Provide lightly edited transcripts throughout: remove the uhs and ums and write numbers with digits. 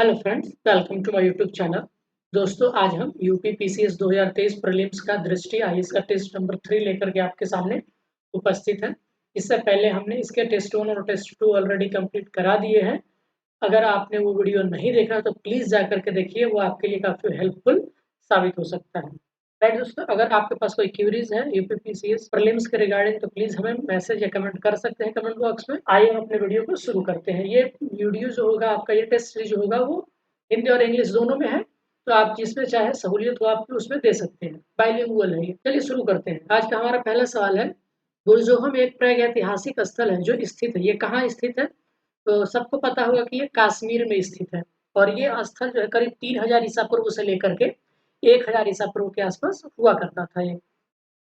Hello friends, welcome to my YouTube channel. दोस्तों, आज हम यूपी पीसीएस 2023 प्रीलिम्स का दृष्टि आईएएस का टेस्ट नंबर 3 लेकर के आपके सामने उपस्थित है। इससे पहले हमने इसके टेस्ट 1 और टेस्ट 2 ऑलरेडी कंप्लीट करा दिए हैं। अगर आपने वो वीडियो नहीं देखा तो प्लीज़ जा करके देखिए, वो आपके लिए काफ़ी हेल्पफुल साबित हो सकता है। राइट दोस्तों, अगर आपके पास कोई क्यूरीज है यूपी पीसीएस प्रीलिम्स के रिगार्डिंग तो प्लीज़ हमें मैसेज या कमेंट कर सकते हैं कमेंट बॉक्स में। आइए हम अपने वीडियो को शुरू करते हैं। ये वीडियो जो होगा आपका, ये टेस्ट सीरीज होगा वो हिंदी और इंग्लिश दोनों में है, तो आप जिसमें चाहे सहूलियत हो आपकी उसमें दे सकते हैं। बाइलिंगुअल है ये। चलिए शुरू करते हैं। आज का हमारा पहला सवाल है, बुरजोहम एक प्रागैतिहासिक स्थल है जो स्थित है। ये कहाँ स्थित है? तो सबको पता होगा कि ये कश्मीर में स्थित है। और ये स्थल जो है करीब 3000 ईसा पूर्व से लेकर के 1000 ईसा पूर्व के आसपास हुआ करता था ये।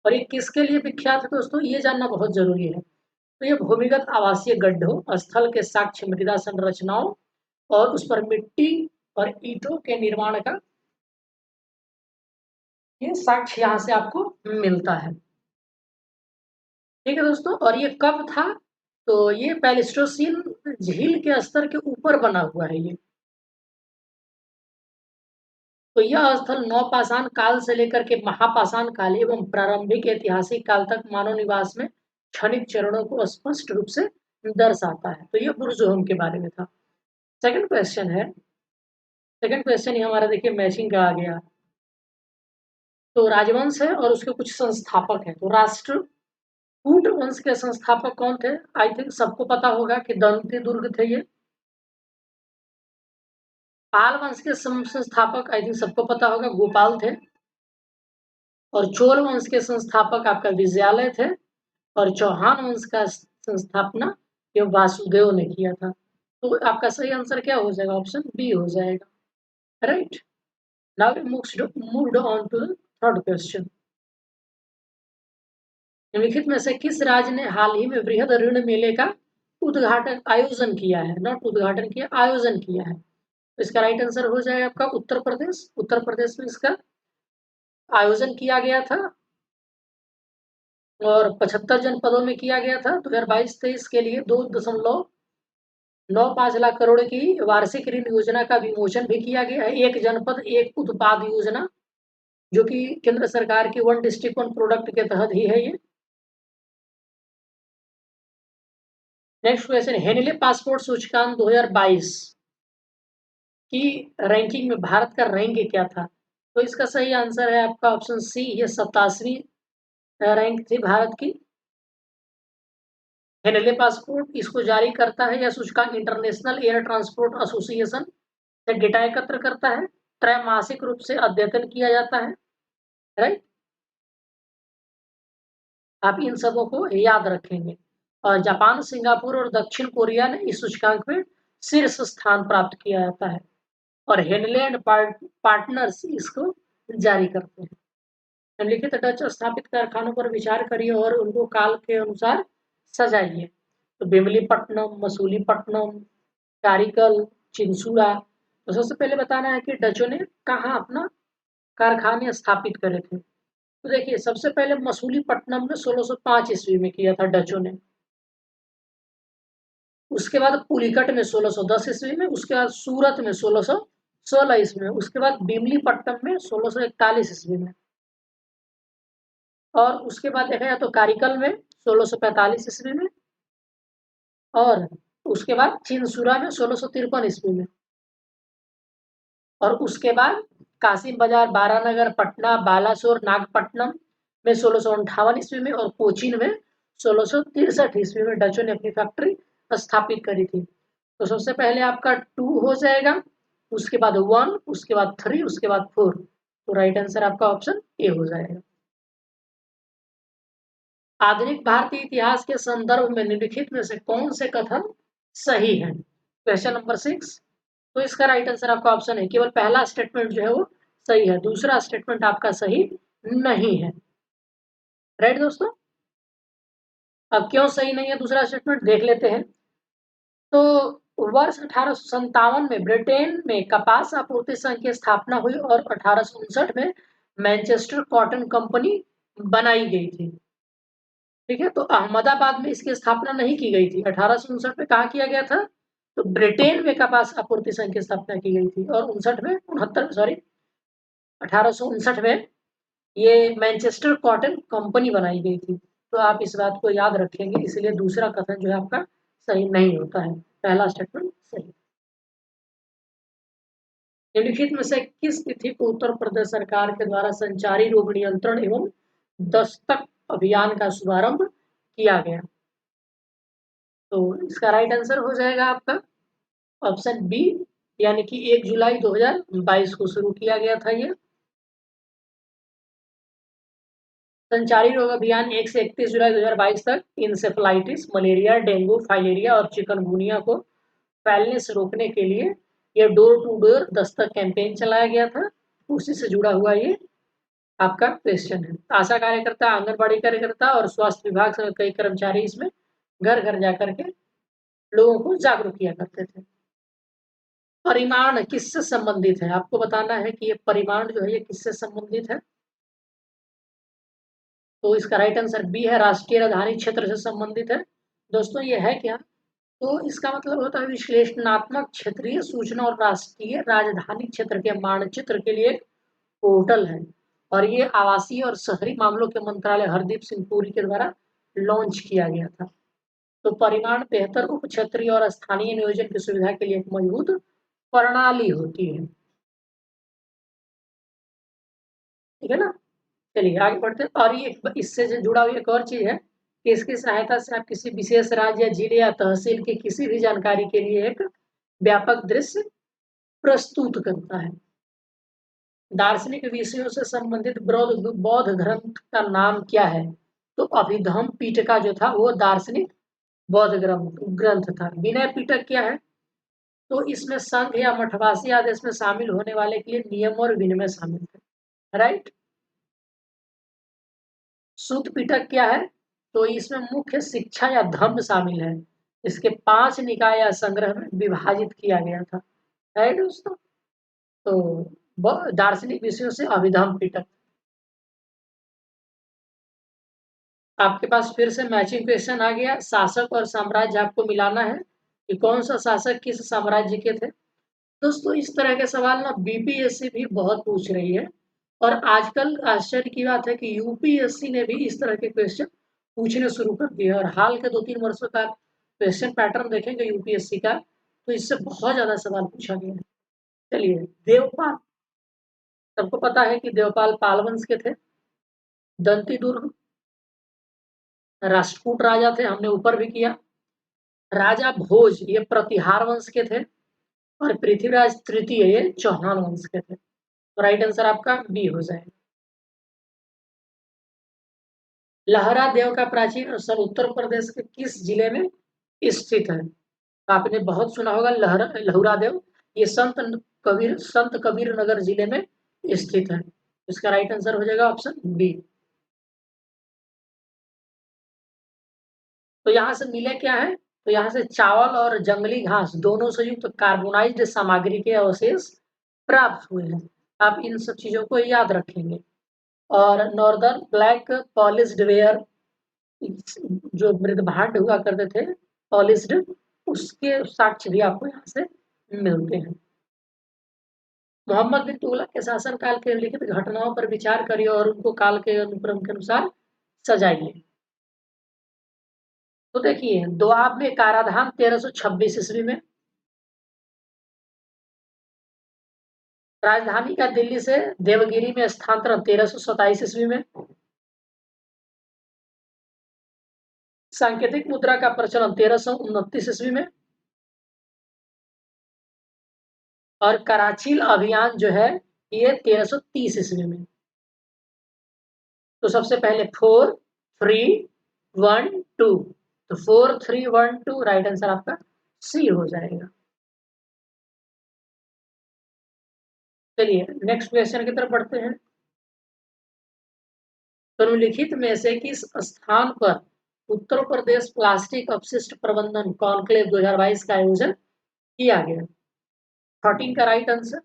और ये किसके लिए विख्यात है दोस्तों, ये जानना बहुत जरूरी है। तो ये भूमिगत आवासीय गड्ढों, स्थल के साक्ष्य मृदा संरचनाओं और उस पर मिट्टी और ईंटों के निर्माण का ये साक्ष्य यहाँ से आपको मिलता है। ठीक है दोस्तों, और ये कब था? तो ये पैलिस्टोसीन झील के स्तर के ऊपर बना हुआ है ये। तो यह स्थल नवपाषाण काल से लेकर के महापाषाण काल एवं प्रारंभिक ऐतिहासिक काल तक मानव निवास में क्षणिक चरणों को स्पष्ट रूप से दर्शाता है। तो ये बुरजोहम के बारे में था। सेकंड क्वेश्चन है, सेकंड क्वेश्चन ही हमारा देखिए मैचिंग का आ गया। तो राजवंश है और उसके कुछ संस्थापक हैं। तो राष्ट्रकूट वंश के संस्थापक कौन थे? आई थिंक सबको पता होगा कि दंती दुर्ग थे ये। पाल वंश के संस्थापक आई थिंक सबको पता होगा, गोपाल थे। और चोल वंश के संस्थापक आपका विजयालय थे। और चौहान वंश का संस्थापना ये वासुदेव ने किया था। तो आपका सही आंसर क्या हो जाएगा? ऑप्शन बी हो जाएगा। Right, now moved on to the third question. निम्नलिखित में से किस राज्य ने हाल ही में बृहद ऋण मेले का उद्घाटन आयोजन किया है? नॉट उद्घाटन किया, आयोजन किया है। तो इसका राइट आंसर हो जाएगा आपका उत्तर प्रदेश। उत्तर प्रदेश में इसका आयोजन किया गया था और 75 जनपदों में किया गया था। 2022-23 के लिए 2.95 लाख करोड़ की वार्षिक ऋण योजना का विमोचन भी किया गया है। एक जनपद एक उत्पाद योजना, जो कि केंद्र सरकार की वन डिस्ट्रिक्ट वन प्रोडक्ट के तहत ही है ये। नेक्स्ट क्वेश्चन, हेनले पासपोर्ट सूचकांक 2022 की रैंकिंग में भारत का रैंक क्या था? तो इसका सही आंसर है आपका ऑप्शन सी, ये 87वीं रैंक थी भारत की। हेनले पासपोर्ट इसको जारी करता है यह सूचकांक इंटरनेशनल एयर ट्रांसपोर्ट एसोसिएशन से डेटा एकत्र करता है। त्रैमासिक रूप से अद्यतन किया जाता है। राइट, आप इन सबों को याद रखेंगे। और जापान, सिंगापुर और दक्षिण कोरिया ने इस सूचकांक में शीर्ष स्थान प्राप्त किया जाता है। और हेनलैंड पार्टनर्स इसको जारी करते हैं। निम्नलिखित डच स्थापित कारखानों पर विचार करिए और उनको काल के अनुसार सजाइए। तो बेमलीपट्टनम, मसूलीपट्टनम, कारिकल, चिंसुरा। तो सबसे पहले बताना है कि डचों ने कहाँ अपना कारखाने स्थापित करे थे। तो देखिए, सबसे पहले मसूलीपट्टनम में 1605 ईस्वी में किया था डचों ने। उसके बाद पुलिकट में 1610 ईस्वी में, उसके बाद सूरत में 1616 ईस्वी में, उसके बाद बिमलीपट्टनम में 1641 ईस्वी में, और उसके बाद देखा जाए तो कारिकल में 1645 ईस्वी में, और उसके बाद चिंसुरा में 1653 ईस्वी में, और उसके बाद कासिम बाजार, बारानगर, पटना, बालासोर, नागपट्टनम में 1658 ईस्वी में, और कोचीन में 1663 ईस्वी में डचों ने अपनी फैक्ट्री स्थापित करी थी। तो सबसे पहले आपका 2 हो जाएगा, उसके बाद 1, उसके बाद 3, उसके बाद 4। तो राइट आंसर आपका ऑप्शन ए हो जाएगा। आधुनिक भारतीय इतिहास के संदर्भ में निम्नलिखित में से कौन से कथन सही है? Question number 6। तो इसका राइट आंसर आपका ऑप्शन है, केवल पहला स्टेटमेंट जो है वो सही है, दूसरा स्टेटमेंट आपका सही नहीं है। राइट दोस्तों, अब क्यों सही नहीं है दूसरा स्टेटमेंट देख लेते हैं। तो वर्ष 1857 में ब्रिटेन में कपास आपूर्ति संघ की स्थापना हुई और 1859 में मैनचेस्टर कॉटन कंपनी बनाई गई थी। ठीक है, तो अहमदाबाद में इसकी स्थापना नहीं की गई थी। 1859 में कहा किया गया था? तो ब्रिटेन में कपास आपूर्ति संघ की स्थापना की गई थी। और 1859 में ये मैनचेस्टर कॉटन कंपनी बनाई गई थी। तो आप इस बात को याद रखेंगे, इसलिए दूसरा कथन जो है आपका सही नहीं होता है, पहला स्टेटमेंट सही। निम्नलिखित में से किस तिथि को उत्तर प्रदेश सरकार के द्वारा संचारी रोग नियंत्रण एवं दस्तक अभियान का शुभारंभ किया गया? तो इसका राइट आंसर हो जाएगा आपका ऑप्शन बी, यानी कि 1 जुलाई 2022 को शुरू किया गया था ये। संचारी रोग अभियान 1 से 31 जुलाई 2022 तक इंसेफ्लाइटिस, मलेरिया, डेंगू, फाइलेरिया और चिकनगुनिया को फैलने से रोकने के लिए ये door to door Dastak campaign चलाया गया था। उसी से जुड़ा हुआ ये आपका क्वेश्चन है। आशा कार्यकर्ता, आंगनबाड़ी कार्यकर्ता और स्वास्थ्य विभाग से कई कर्मचारी इसमें घर घर जाकर के लोगों को जागरूक किया करते थे। परिमाण किससे संबंधित है? आपको बताना है कि ये परिमाण जो है ये किससे संबंधित है। तो इसका राइट आंसर बी है, राष्ट्रीय राजधानी क्षेत्र से संबंधित है। दोस्तों ये है क्या? तो इसका मतलब होता है विश्लेषणात्मक क्षेत्रीय सूचना और राष्ट्रीय राजधानी क्षेत्र के मानचित्र के लिए एक पोर्टल है, और ये आवासीय और शहरी मामलों के मंत्रालय हरदीप सिंह पुरी के द्वारा लॉन्च किया गया था। तो परिमाण बेहतर उप क्षेत्रीय और स्थानीय नियोजन की सुविधा के लिए एक मजबूत प्रणाली होती है। ठीक है ना? चलिए आगे बढ़ते हैं। और ये इससे जुड़ा हुआ एक और चीज है कि इसकी सहायता से आप किसी विशेष राज्य या जिले या तहसील की किसी भी जानकारी के लिए एक व्यापक दृश्य प्रस्तुत करता है। दार्शनिक विषयों से संबंधित बौद्ध ग्रंथ का नाम क्या है? तो अभिधम्म पिटका जो था वो दार्शनिक बौद्ध ग्रंथ था। विनय पिटक क्या है? तो इसमें संघ या मठवासी आदेश में शामिल होने वाले के लिए नियम और विनिमय शामिल थे। राइट। सूत पिटक क्या है? तो इसमें मुख्य शिक्षा या धम्म शामिल है। इसके 5 निकाय या संग्रह में विभाजित किया गया था। राइट दोस्तों। तो दार्शनिक विषयों से अभिधम्म पिटक। आपके पास फिर से मैचिंग क्वेश्चन आ गया। शासक और साम्राज्य आपको मिलाना है कि कौन सा शासक किस साम्राज्य के थे। दोस्तों इस तरह के सवाल ना बीपीएससी भी बहुत पूछ रही है, और आजकल आश्चर्य की बात है कि यूपीएससी ने भी इस तरह के क्वेश्चन पूछने शुरू कर दिए। और हाल के 2-3 वर्षों का क्वेश्चन पैटर्न देखेंगे यूपीएससी का, तो इससे बहुत ज्यादा सवाल पूछा गया है। चलिए, देवपाल, सबको पता है कि देवपाल पाल वंश के थे। दंती दुर्ग राष्ट्रकूट राजा थे, हमने ऊपर भी किया। राजा भोज ये प्रतिहार वंश के थे, और पृथ्वीराज तृतीय ये चौहान वंश के थे। तो राइट आंसर आपका बी हो जाएगा। लहरा देव का प्राचीन स्थल उत्तर प्रदेश के किस जिले में स्थित है? आपने बहुत सुना होगा लहुरा देव, ये संत कबीर नगर जिले में स्थित है। इसका राइट आंसर हो जाएगा ऑप्शन बी। तो यहाँ से मिले क्या है? तो यहाँ से चावल और जंगली घास दोनों से युक्त कार्बोनाइज्ड सामग्री के अवशेष प्राप्त हुए हैं। आप इन सब चीजों को याद रखेंगे। और नॉर्दर्न ब्लैक पॉलिश्ड वेयर जो मृदभांड हुआ करते थे पॉलिश्ड, उसके साक्ष्य भी आपको यहाँ से मिलते हैं। मोहम्मद बिन तुगलक के शासन काल के लिखित घटनाओं पर विचार करिए और उनको काल के अनुक्रम के अनुसार सजाइए। तो देखिए, दोआब में काराधान 1326 ईस्वी में, राजधानी का दिल्ली से देवगिरी में स्थानांतरण 1327 ईस्वी में, सांकेतिक मुद्रा का प्रचलन 1329 ईस्वी में, और कराचील अभियान जो है ये 1330 ईस्वी में। तो सबसे पहले 4 3 1 2, तो 4 3 1 2 राइट आंसर आपका सी हो जाएगा। चलिए नेक्स्ट क्वेश्चन की तरफ बढ़ते हैं। तो निम्नलिखित में से किस स्थान पर उत्तर प्रदेश प्लास्टिक अपशिष्ट प्रबंधन कॉन्क्लेव 2022 का आयोजन किया गया? 13 का राइट आंसर,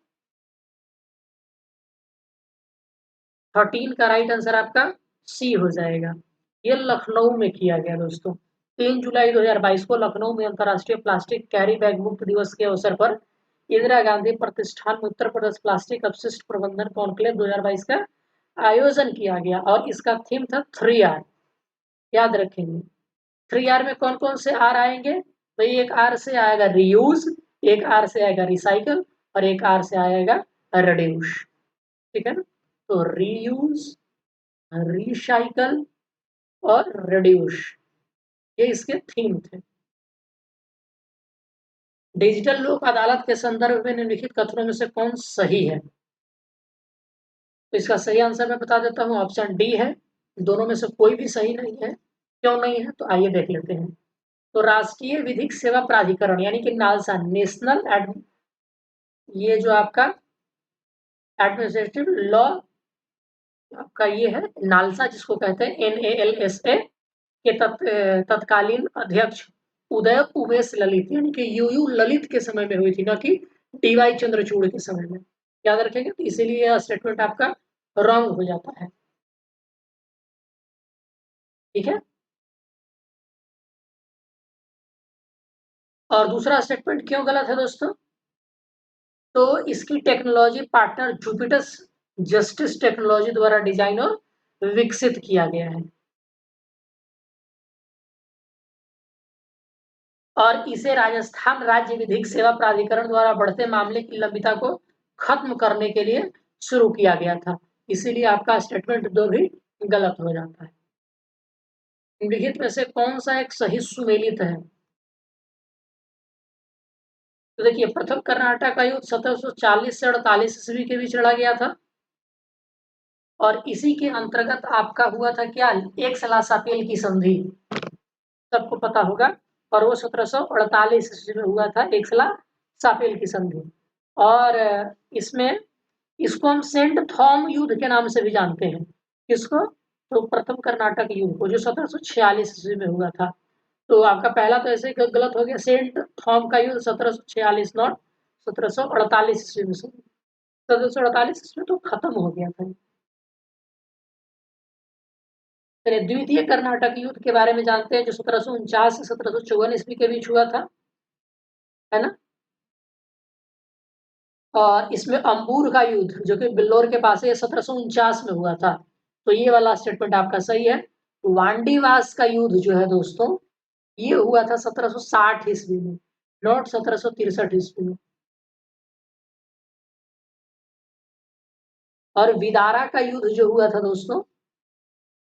13 का राइट आंसर आपका सी हो जाएगा। ये लखनऊ में किया गया दोस्तों। 3 जुलाई 2022 को लखनऊ में अंतर्राष्ट्रीय प्लास्टिक कैरी बैग मुक्त दिवस के अवसर पर इंदिरा गांधी प्रतिष्ठान में उत्तर प्रदेश प्लास्टिक अपशिष्ट प्रबंधन कॉन्क्लेव 2022 का आयोजन किया गया और इसका थीम था 3R। याद रखेंगे 3R में कौन कौन से आर आएंगे? भाई एक आर से आएगा रीयूज, एक आर से आएगा रिसाइकल और एक आर से आएगा रिड्यूस। ठीक है ना? तो रीयूज, रिसाइकल और रिड्यूस, ये इसके थीम थे। डिजिटल लोक अदालत के संदर्भ में निम्नलिखित कथनों में से कौन सही है? तो इसका सही आंसर मैं बता देता हूँ, ऑप्शन डी है। दोनों में से कोई भी सही नहीं है। क्यों नहीं है? तो आइए देख लेते हैं। तो राष्ट्रीय विधिक सेवा प्राधिकरण यानी कि नालसा, नेशनल ये जो आपका एडमिनिस्ट्रेटिव लॉ आपका ये है नालसा, जिसको कहते हैं NALSA के तत्कालीन अध्यक्ष उदय उमेश ललित यानी कि यूयू ललित के समय में हुई थी, ना कि DY चंद्रचूड़ के समय में। याद रखेंगे, तो इसीलिए यह स्टेटमेंट आपका रॉन्ग हो जाता है। ठीक है। और दूसरा स्टेटमेंट क्यों गलत है दोस्तों? तो इसकी technology partner Jupiter justice technology द्वारा डिजाइन और विकसित किया गया है और इसे राजस्थान राज्य विधिक सेवा प्राधिकरण द्वारा बढ़ते मामले की लंबिता को खत्म करने के लिए शुरू किया गया था। इसीलिए आपका स्टेटमेंट 2 भी गलत हो जाता है। निम्नलिखित में से कौन सा एक सही सुमेलित है? तो देखिए, प्रथम कर्नाटक का युद्ध 1740 से 48 ईस्वी के बीच लड़ा गया था और इसी के अंतर्गत आपका हुआ था क्या? एक सलासापेल की संधि, सबको पता होगा। और वो 1748 ईस्वी में हुआ था एक सलासापेल की संधि। और इसमें इसको हम सेंट थॉम युद्ध के नाम से भी जानते हैं। किसको? तो प्रथम कर्नाटक युद्ध को, जो 1746 ईस्वी में हुआ था। तो आपका पहला तो ऐसे गलत हो गया, सेंट थॉम का युद्ध 1746 नॉट 1748 ईस्वी में, 1748 ईस्वी तो खत्म हो गया था। चलिए, द्वितीय कर्नाटक युद्ध के बारे में जानते हैं, जो 1749 से 1754 ईस्वी के बीच हुआ था, है ना? और इसमें अंबूर का युद्ध, जो कि बिल्लोर के पास है, 1749 में हुआ था। तो ये वाला स्टेटमेंट आपका सही है। वांडीवास का युद्ध जो है दोस्तों, ये हुआ था 1760 ईस्वी में, नॉट 1763 ईस्वी में। और विदारा का युद्ध जो हुआ था दोस्तों,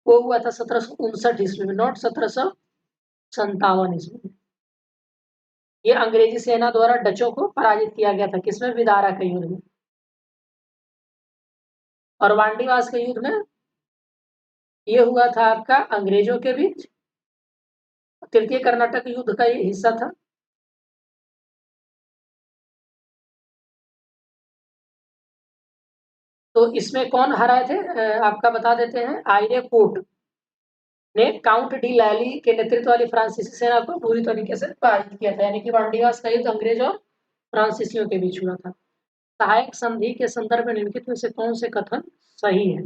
वो हुआ था 1759 ईस्वी में, नॉट 1757 ईस्वी में। ये अंग्रेजी सेना द्वारा डचों को पराजित किया गया था, किसमें? विदारा के युद्ध में। और वांडीवास के युद्ध में ये हुआ था आपका अंग्रेजों के बीच, तृतीय कर्नाटक युद्ध का ये हिस्सा था। तो इसमें कौन हराए थे? आपका बता देते हैं, आयरे कोट ने काउंट डी लैली के नेतृत्व वाली फ्रांसीसी सेना को पूरी तरीके से पराजित किया था। यानी कि वांडीवास का युद्ध अंग्रेज और फ्रांसीसियों के बीच हुआ था। सहायक संधि के संदर्भ में निम्नलिखित में से कौन से कथन सही है?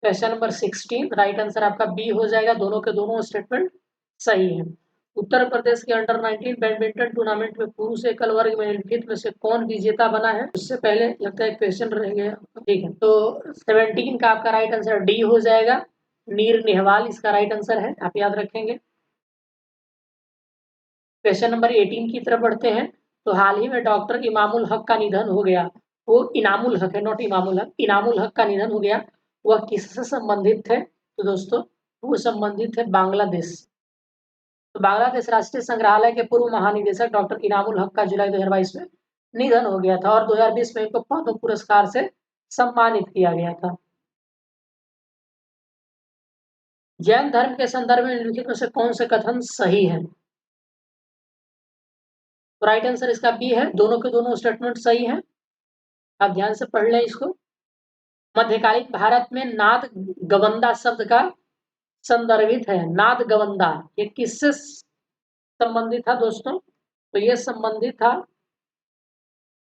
क्वेश्चन नंबर 16, राइट आंसर आपका बी हो जाएगा। दोनों के दोनों स्टेटमेंट सही है। उत्तर प्रदेश के अंडर 19 बैडमिंटन टूर्नामेंट में पुरुष एकल वर्ग में निम्नलिखित में से कौन विजेता बना है? उससे पहले लगता है क्वेश्चन रह गया। ठीक है, तो 17 का आपका राइट आंसर डी हो जाएगा। नीर नेहवाल इसका राइट आंसर है, आप याद रखेंगे। क्वेश्चन नंबर 18 की तरफ बढ़ते हैं। तो हाल ही में डॉक्टर इमामुल हक का निधन हो गया। वो इनामुल हक है, नॉट इमामुल हक, इनामुल हक का निधन हो गया। वह किससे संबंधित थे? तो दोस्तों, वो संबंधित है बांग्लादेश। तो बांग्लादेश राष्ट्रीय संग्रहालय के पूर्व महानिदेशक डॉक्टर इनामुल हक का जुलाई 2022 में निधन हो गया था और 2020 में इनको पद्म पुरस्कार से सम्मानित किया गया था। जैन धर्म के संदर्भ में निम्नलिखित में से कौन से कथन सही है? तो राइट आंसर इसका बी है। दोनों के दोनों स्टेटमेंट सही हैं, आप ध्यान से पढ़ लें इसको। मध्यकालीन भारत में नाद गवंदा शब्द का संदर्भित है। नाद गवंदा ये किससे संबंधित था दोस्तों? तो ये संबंधित था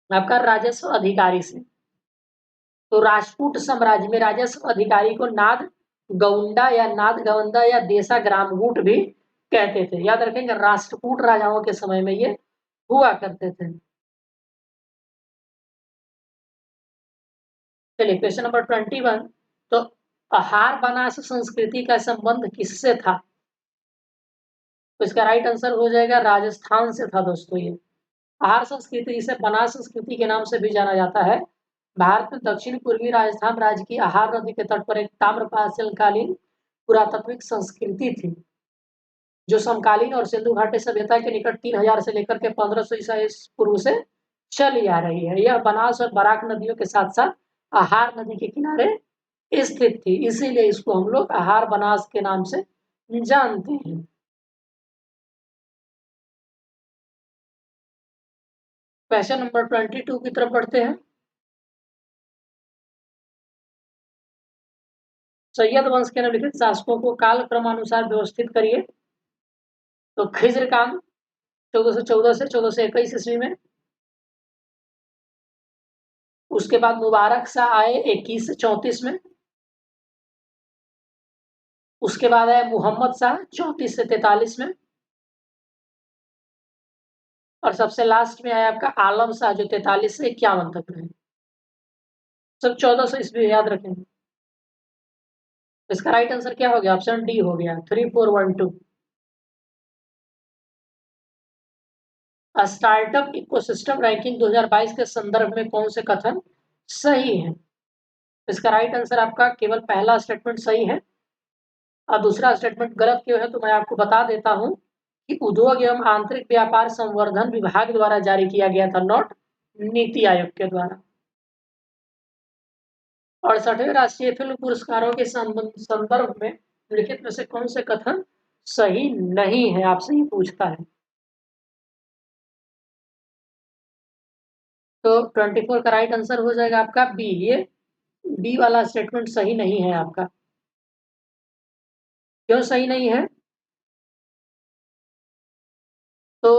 आपका राजस्व अधिकारी से। तो राजपूत साम्राज्य में राजस्व अधिकारी को नाद गौंडा या नाद गवंदा या देसा ग्रामगूट भी कहते थे। याद रखेंगे, राष्ट्रकूट राजाओं के समय में ये हुआ करते थे। चलिए क्वेश्चन नंबर 21। तो आहार बनास संस्कृति का संबंध किससे था? तो इसका राइट आंसर हो जाएगा राजस्थान से था दोस्तों। ये आहार संस्कृति, जिसे बनास संस्कृति के नाम से भी जाना जाता है, भारत में दक्षिण पूर्वी राजस्थान राज्य की आहार नदी के तट पर एक ताम्रपाषाणकालीन पुरातात्विक संस्कृति थी, जो समकालीन और सिंधु घाटी सभ्यता के निकट 3000 से लेकर के 1500 ईसा पूर्व से चली आ रही है। यह बनास और बराक नदियों के साथ साथ आहार नदी के किनारे स्थित थी, इसीलिए इसको हम लोग आहार बनास के नाम से जानते हैं। क्वेश्चन नंबर 22 की तरफ बढ़ते हैं। सैयद वंश के निम्नलिखित शासकों को काल क्रमानुसार व्यवस्थित करिए। तो खिज्र खान 1414 से 1421 ईस्वी में, उसके बाद मुबारक शाह आए 21 से 34 में, उसके बाद आए मोहम्मद शाह 34 से 43 में, और सबसे लास्ट में आया आपका आलम शाह जो 43 से 51 तक रहे। सब 1400 ईस्वी याद रखेंगे। इसका राइट आंसर क्या हो गया? ऑप्शन डी हो गया, 3412। स्टार्टअप इकोसिस्टम रैंकिंग 2022 के संदर्भ में कौन से कथन सही है? इसका राइट आंसर आपका केवल पहला स्टेटमेंट सही है और दूसरा स्टेटमेंट गलत क्यों है तो मैं आपको बता देता हूं कि उद्योग एवं आंतरिक व्यापार संवर्धन विभाग द्वारा जारी किया गया था, नोट नीति आयोग के द्वारा। 68वें राष्ट्रीय फिल्म पुरस्कारों के संदर्भ में लिखित में से कौन से कथन सही नहीं है? आपसे ये पूछता है। तो 24 का राइट आंसर हो जाएगा आपका बी। ये बी वाला स्टेटमेंट सही नहीं है आपका। क्यों सही नहीं है? तो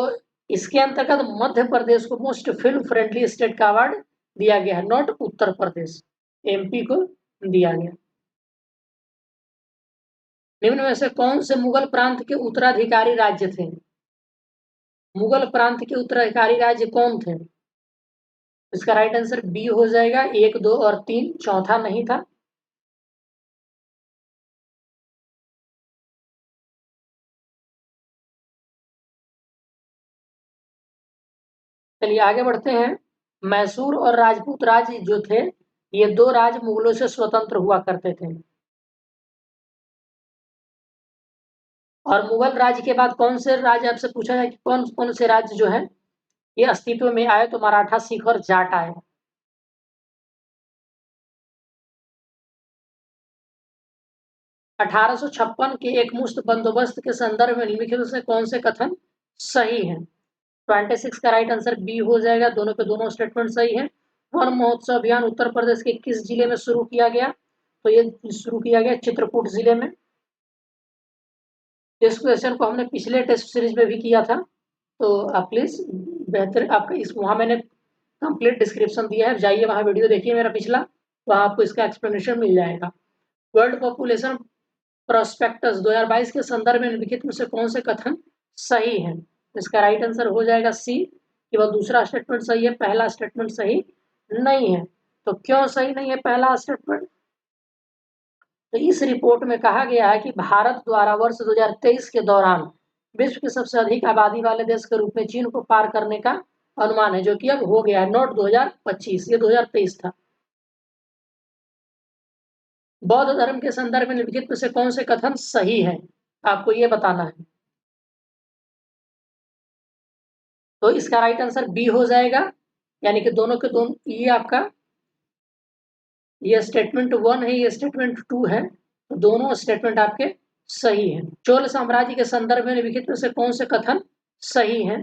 इसके अंतर्गत मध्य प्रदेश को मोस्ट फिल्म फ्रेंडली स्टेट का अवार्ड दिया गया है, नॉट उत्तर प्रदेश, एमपी को दिया गया। निम्न में से कौन से मुगल प्रांत के उत्तराधिकारी राज्य थे? मुगल प्रांत के उत्तराधिकारी राज्य कौन थे? इसका राइट आंसर बी हो जाएगा, 1, 2 और 3, चौथा नहीं था। चलिए आगे बढ़ते हैं। मैसूर और राजपूत राज्य जो थे, ये दो राज्य मुगलों से स्वतंत्र हुआ करते थे। और मुगल राज्य के बाद कौन से राज्य, आपसे पूछा जाए कि कौन कौन से राज्य जो है ये अस्तित्व में आए, तो मराठा, सिख और जाट आए। 1856 के एक मुश्त बंदोबस्त के संदर्भ में निम्नलिखित से कौन से कथन सही है? 26 का राइट आंसर बी हो जाएगा, दोनों के दोनों स्टेटमेंट सही है। वन महोत्सव अभियान उत्तर प्रदेश के किस जिले में शुरू किया गया? तो ये शुरू किया गया चित्रकूट जिले में। इस क्वेश्चन को हमने पिछले टेस्ट सीरीज में भी किया था, तो आप प्लीज बेहतर आपका इस वहां मैंने कंप्लीट डिस्क्रिप्शन दिया है, जाइए वहां वीडियो देखिए मेरा पिछला, वहां आपको इसका एक्सप्लेनेशन मिल जाएगा। वर्ल्ड पॉपुलेशन प्रोस्पेक्टस 2022 के संदर्भ में निम्नलिखित में से कौन से कथन सही है? इसका राइट आंसर हो जाएगा सी, केवल दूसरा स्टेटमेंट सही है, पहला स्टेटमेंट सही नहीं है। तो क्यों सही नहीं है पहला स्टेटमेंट? तो इस रिपोर्ट में कहा गया है कि भारत द्वारा वर्ष 2023 के दौरान विश्व के सबसे अधिक आबादी वाले देश के रूप में चीन को पार करने का अनुमान है, जो कि अब हो गया है, नोट 2025, ये 2023 था। बौद्ध धर्म के संदर्भ में निम्नलिखित में से कौन से कथन सही है? आपको ये बताना है। तो इसका राइट आंसर बी हो जाएगा, यानी कि दोनों के दोनों, ये आपका ये स्टेटमेंट 1 है, ये स्टेटमेंट 2 है, तो दोनों स्टेटमेंट आपके सही है। चोल साम्राज्य के संदर्भ में निम्नलिखित में से कौन से कथन सही है?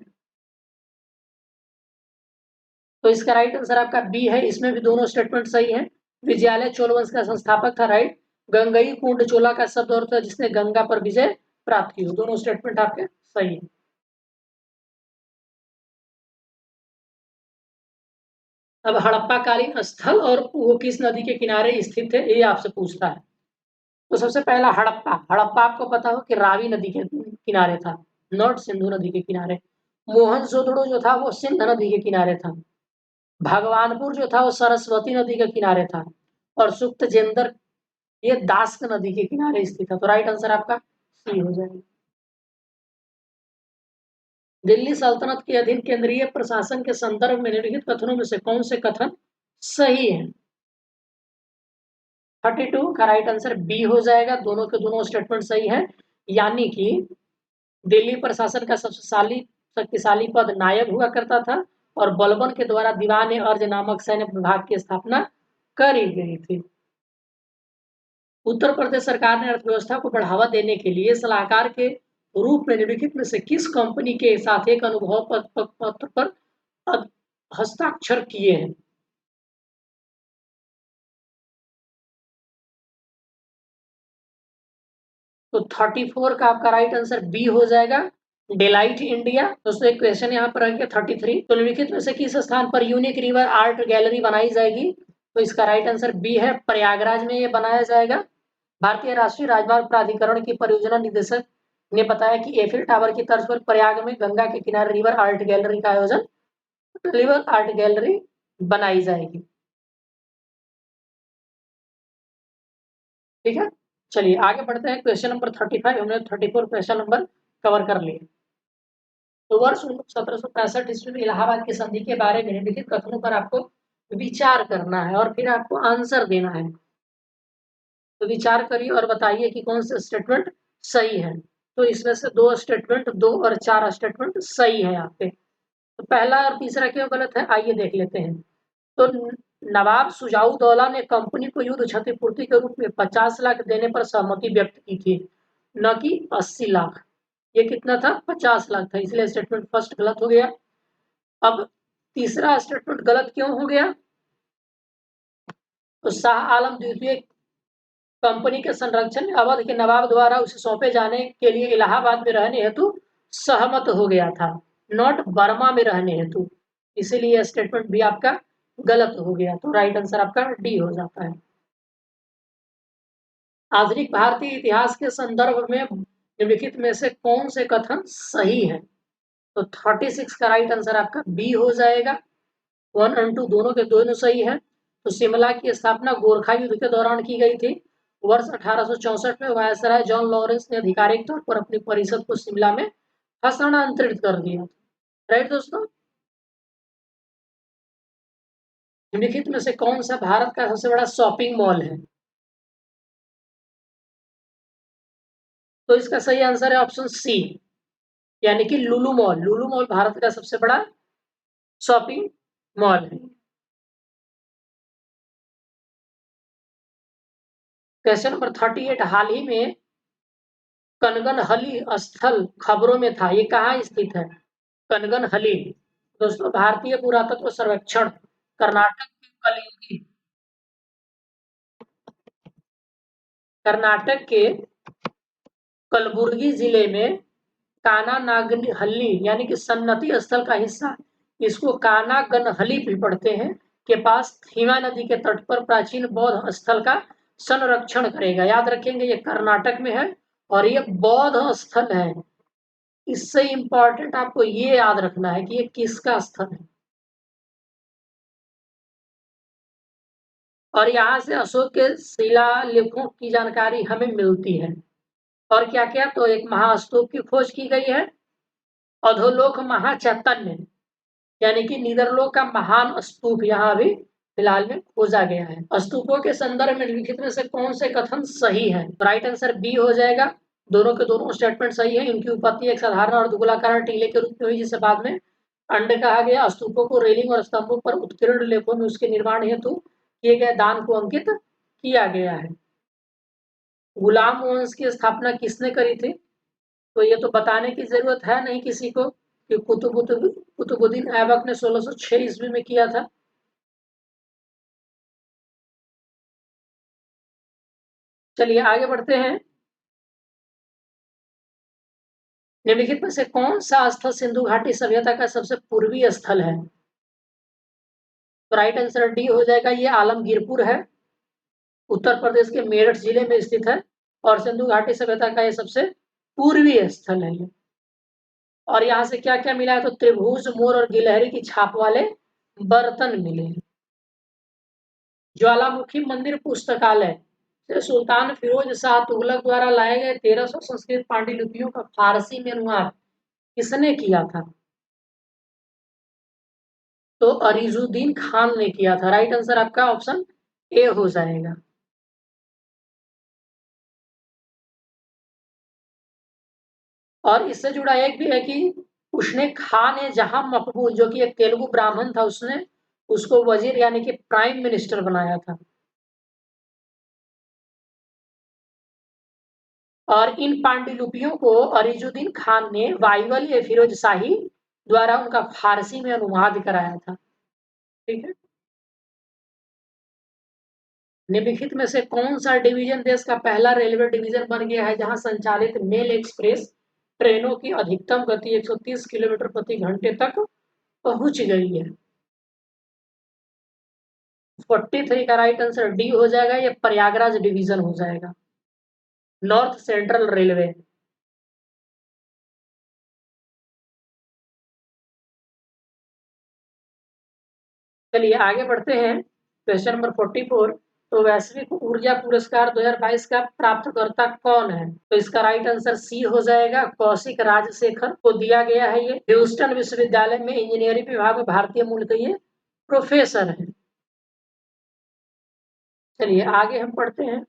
तो इसका राइट आंसर आपका बी है, इसमें भी दोनों स्टेटमेंट सही है। विजयालय चोल वंश का संस्थापक था, राइट। गंगई कुंड चोला का शब्द और था जिसने गंगा पर विजय प्राप्त की हो, दोनों स्टेटमेंट आपके सही है। अब हड़प्पाकालीन स्थल और वो किस नदी के किनारे स्थित है, ये आपसे पूछता है। तो सबसे पहला हड़प्पा, हड़प्पा आपको पता हो कि रावी नदी के किनारे था, नॉट सिंधु नदी के किनारे। मोहनजोदड़ो जो था वो सिंध नदी के किनारे था। भगवानपुर जो था वो सरस्वती नदी के किनारे था। और सुख्तजेंदर ये दास्क नदी के किनारे स्थित है। तो राइट आंसर आपका सी हो जाएगा। दिल्ली सल्तनत के अधीन केंद्रीय प्रशासन के संदर्भ में निम्नलिखित कथनों में से कौन से कथन सही है? 32 का राइट आंसर बी हो जाएगा। दोनों के दोनों स्टेटमेंट सही है। यानी कि दिल्ली प्रशासन का सबसे शक्तिशाली पद नायब हुआ करता था और बलबन के द्वारा दीवान अर्ज नामक सैन्य विभाग की स्थापना करी गई थी। उत्तर प्रदेश सरकार ने अर्थव्यवस्था को बढ़ावा देने के लिए सलाहकार के रूप में निम्नलिखित में से किस कंपनी के साथ एक अनुभव पत्र पर हस्ताक्षर किए हैं? तो 34 का आपका राइट आंसर बी हो जाएगा, डेलाइट इंडिया। दोस्तों एक क्वेश्चन यहाँ पर है 33, तो निम्नलिखित में से किस स्थान पर यूनिक रिवर आर्ट गैलरी बनाई जाएगी? तो इसका राइट आंसर बी है, प्रयागराज में ये बनाया जाएगा। भारतीय राष्ट्रीय राजमार्ग प्राधिकरण की परियोजना निदेशक ने बताया कि एफिल टावर की तर्ज पर प्रयाग में गंगा के किनारे रिवर आर्ट गैलरी का आयोजन, रिवर आर्ट गैलरी बनाई जाएगी। ठीक है, चलिए आगे बढ़ते हैं। क्वेश्चन नंबर 35, हमने 34 क्वेश्चन नंबर कवर कर लिए। तो वर्ष 1765 ईस्वी में इलाहाबाद की संधि के बारे में निम्नलिखित कथनों पर आपको विचार करना है और फिर आपको आंसर देना है। तो विचार करिए और बताइए कि कौन सा स्टेटमेंट सही है। तो इसमें से 2 स्टेटमेंट, 2 और 4 स्टेटमेंट सही है आपके। तो पहला और तीसरा क्यों गलत है, आइए देख लेते हैं। तो नवाब सुजाउद्दौला ने कंपनी को युद्ध क्षतिपूर्ति के रूप में 50 लाख देने पर सहमति व्यक्त की थी, न कि 80 लाख। ये कितना था, 50 लाख था, इसलिए स्टेटमेंट फर्स्ट गलत हो गया। अब तीसरा स्टेटमेंट गलत क्यों हो गया? तो शाह आलम द्वितीय कंपनी के संरक्षण में अवध के नवाब द्वारा उसे सौंपे जाने के लिए इलाहाबाद में रहने हेतु सहमत हो गया था, नॉट बर्मा में रहने हेतु। इसीलिए स्टेटमेंट भी आपका गलत हो गया। तो राइट आंसर आपका डी हो जाता है। आधुनिक भारतीय इतिहास के संदर्भ में निम्नलिखित में से कौन से कथन सही है? तो 36 का राइट आंसर आपका बी हो जाएगा। 1 और 2 दोनों के दोनों सही है। तो शिमला की स्थापना गोरखा युद्ध के दौरान की गई थी। वर्ष 1864 में वायसराय जॉन लॉरेंस ने आधिकारिक तौर पर अपनी परिषद को शिमला में हस्तांतरित कर दिया। राइट दोस्तों, निम्नलिखित में से कौन सा भारत का सबसे बड़ा शॉपिंग मॉल है? तो इसका सही आंसर है ऑप्शन सी, यानी कि लुलु मॉल। लुलु मॉल भारत का सबसे बड़ा शॉपिंग मॉल है। क्वेश्चन नंबर 38, हाल ही में कनगनहली स्थल खबरों में था, ये कहाँ स्थित है? कनगनहली दोस्तों भारतीय पुरातत्व सर्वेक्षण कर्नाटक के कलबुर्गी जिले में कानानागनहल्ली यानी कि सन्नती स्थल का हिस्सा, इसको कानागनहली भी पढ़ते हैं, के पास थीमा नदी के तट पर प्राचीन बौद्ध स्थल का संरक्षण करेगा। याद रखेंगे ये कर्नाटक में है और ये बौद्ध स्थल है। इससे इंपॉर्टेंट आपको ये याद रखना है कि ये किसका स्थल है। और यहाँ से अशोक के शिलालेखों की जानकारी हमें मिलती है। और क्या क्या, तो एक महास्तूप की खोज की गई है, अधोलोक महाचैतन्य यानी कि नीदरलोक का महान स्तूप यहाँ अभी फिलहाल में खोजा गया है। स्तूपों के संदर्भ में लिखित में से कौन से कथन सही है? राइट आंसर बी हो जाएगा। दोनों के दोनों स्टेटमेंट सही है। इनकी उत्पत्ति एक साधारण और गोलाकार टीले के रूप में हुई, जिसे बाद में अंड कहा गया। स्तूपों को रेलिंग और स्तंभों पर उत्कीर्ण लेपों में उसके निर्माण हेतु किए गए दान को अंकित किया गया है। गुलाम वंश की स्थापना किसने करी थी? तो ये तो बताने की जरूरत है नहीं किसी को कि कुतुबुद्दीन ऐबक ने 1606 ईस्वी में किया था। चलिए आगे बढ़ते हैं। निम्नलिखित में से कौन सा स्थल सिंधु घाटी सभ्यता का सबसे पूर्वी स्थल है? तो राइट आंसर डी हो जाएगा। ये आलमगीरपुर है, उत्तर प्रदेश के मेरठ जिले में स्थित है और सिंधु घाटी सभ्यता का ये सबसे पूर्वी स्थल है। और यहाँ से क्या क्या मिला है, तो त्रिभुज, मोर और गिलहरी की छाप वाले बर्तन मिले हैं। ज्वालामुखी मंदिर पुस्तकालय से सुल्तान फिरोज शाह तुगलक द्वारा लाए गए 1300 संस्कृत पांडुलिपियों का फारसी में अनुवाद किसने किया था? तो अरीजुद्दीन खान ने किया था। राइट आंसर आपका ऑप्शन ए हो जाएगा। और इससे जुड़ा एक भी है कि उसने खान ए जहां मकबूल, जो कि एक तेलुगु ब्राह्मण था, उसने उसको वजीर यानी कि प्राइम मिनिस्टर बनाया था। और इन पांडुलिपियों को अरीजुद्दीन खान ने बाइबल ए फिरोज शाही द्वारा उनका फारसी में अनुवाद कराया था। ठीक है। निम्नलिखित में से कौन सा डिवीजन देश का पहला रेलवे डिवीजन बन गया है जहां संचालित मेल एक्सप्रेस ट्रेनों की अधिकतम गति 130 किलोमीटर प्रति घंटे तक पहुंच गई है? 43 का राइट आंसर डी हो जाएगा। ये प्रयागराज डिवीजन हो जाएगा, नॉर्थ सेंट्रल रेलवे। चलिए आगे बढ़ते हैं। Question number 44। तो वैश्विक ऊर्जा पुरस्कार 2022 का प्राप्तकर्ता कौन है? तो इसका राइट आंसर सी हो जाएगा, कौशिक राजशेखर को दिया गया है। ये ह्यूस्टन विश्वविद्यालय में इंजीनियरिंग विभाग में भारतीय मूल के ये प्रोफेसर है। चलिए आगे हम पढ़ते हैं।